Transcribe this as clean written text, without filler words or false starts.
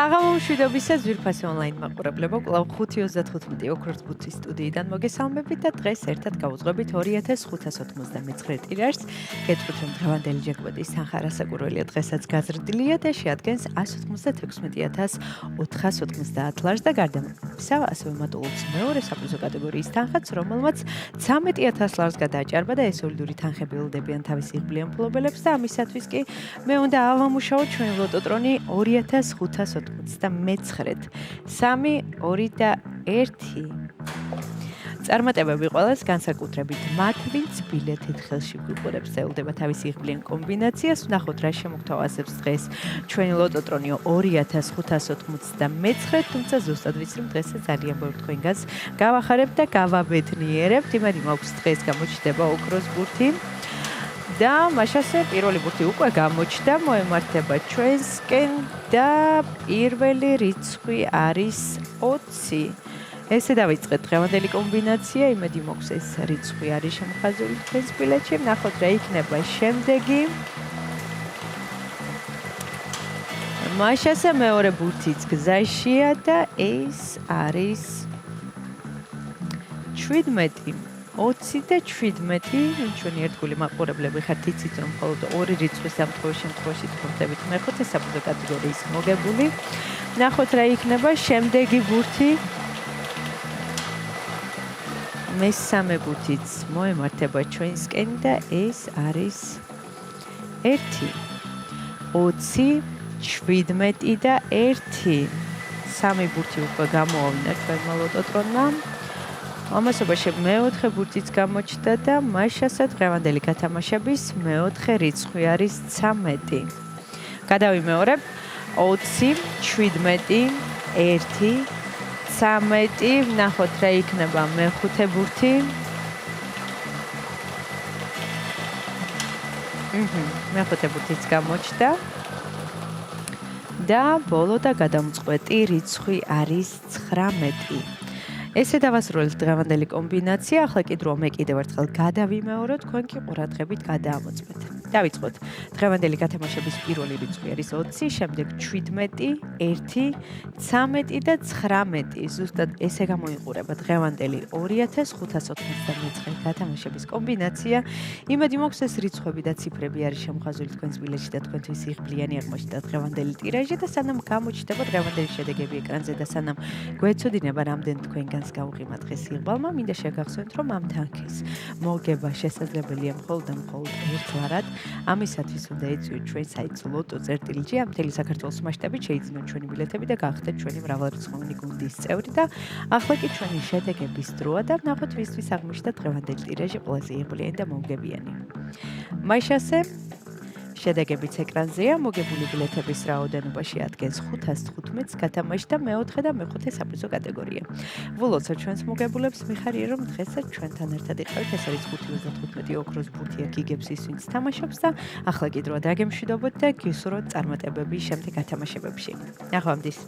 საღამო მშვიდობისა ძვირფასი ონლაინ მაყურებლებო, კვლავ 5:35 ოქროს ბუთის სტუდიიდან მოგესალმებით და დღეს ერთად გავუძღვებით 2599 ტირაჟს. გეტყვით, რომ დღევანდელი ჯეკპოტის თანხარასაკურველია დღესაც გაზრდილია და შეადგენს 156,490 ლარს და გარდა ამისა, ასევე მატულობს მეორე საპრიზო კატეგორიის თანხაც, რომელმაც 13,000 ლარს გადააჭარბა და ეს სოლიდური თანხები ელოდებიან თავის იღბლიან მფლობელებს და ამისათვის კი მე უნდა ავამუშაოთ ჩვენი ლოტოტრონი 2599 3, 2 და 1. წარმატებები ყველას, განსაკუთრებით მათ, ვინც ბილეთით ხელში გვიყურებს და ელოდება თავის იღბლიან კომბინაციას. ვნახოთ რა შემოგთავაზებს დღეს ჩვენი ლოტოტრონი 2599, თუმცა ზუსტად ვიცი, რომ დღესაც ძალიან ბევრი თქვენგანს გავახარებთ და გავაბედნიერებთ. იმედი მაქვს დღეს გამოჩნდება ოქროს ბურთი. და მაშასე პირველი ბურთი უკვე გამოჩნდა, მოემართება ჩვენსკენ და პირველი რიცხვი არის 20. ესე დავიწყეთ დღევანდელი კომბინაცია, იმედი მაქვს ეს რიცხვი არის შემოხაზული თქვენს ბილეთში. ვნახოთ რა იქნება შემდეგი. მაშასე მეორე ბურთიც გზაშია და ეს არის 17. 20 და 17, ჩვენი ერთგული მაყურებლები ხართ, იცით რომ მხოლოდ ორი რიცხვის შემთხვევაში თქვენდებით მეხუთე საპრიზო კატეგორიის მოგებული. ვნახოთ რა იქნება შემდეგი ბურთი. მესამე ბურთიც მოემართება ჩვენსკენ და ეს არის 1, 20, 17 და 1. სამი ბურთი უკვე გამოავლინა ჩვენმა ლოტოტრონმა. ამასობაში მეოთხე ბურთიც გამოჩნდა და მაშასე დღევანდელი გათამაშების მეოთხე რიცხვი არის 13. გადავიმეორებ 20, 17, 1, 13. ვნახოთ რა იქნება მეხუთე ბურთი. მეხუთე ბურთიც გამოჩნდა. და ბოლო და გადამწყვეტი რიცხვი არის 19. ესე დავასრულეთ დღევანდელი კომბინაცია. ახლა კი დრო მე კიდევ ერთხელ გადავიმეორო, თქვენ კი ყურადღებით გადაამოწმეთ. დავიწყოთ. დღევანდელი გათამაშების პირველი რიცხვი არის 20, შემდეგ 17, 1, 13 და 19. ზუსტად ესე გამოიყურება დღევანდელი 2599 გათამაშების კომბინაცია. იმედი მაქვს ეს რიცხვები და ციფრები არის შემოხაზული თქვენს ბილეთში და თქვენთვის იღბლიანი აღმოჩნდა დღევანდელი ტირაჟი და სანამ გამოჩნდება დღევანდელი შედეგები ეკრანზე და სანამ გვეცოდინება რამდენ თქვენგანს გაუღიმა დღეს იღბალმა, მინდა შეგახსენოთ, რომ ამ თანხის მოგება შესაძლებელია მხოლოდ და მხოლოდ ერთგვარად. ამისათვის უნდა ეწვიოთ ჩვენ საიტს lotto.gr. ამ მთელი საქართველოს მასშტაბით შეიძინოთ ჩვენი ბილეთები და გახდეთ ჩვენი მრავალრიცხოვანი გუნდის წევრი და ახლა კი ჩვენი შედეგების დროა და ვნახოთ ვისთვის აღმოჩნდა დღევანდელი ტირაჟი ყველაზე იღბლიანი და მომგებიანი. მაშასე შედეგებიც ეკრანზეა, მოგებული ბილეთების რაოდენობაში ადგენს 515 გათამაში და მეოთხე და მეხუთე საპრიზო კატეგორია. ვილოცავ ჩვენს მოგებულებს, მიხარია რომ დღესაც ჩვენთან ერთად იყავით. ეს არის 5:35 ოქროს ბურთი გიგებს ის, ვინც თამაშობს და ახლა კი დროა დაგემშვიდობოთ და გისურვოთ წარმატებები შემდეგ გათამაშებებში. ნახვამდის.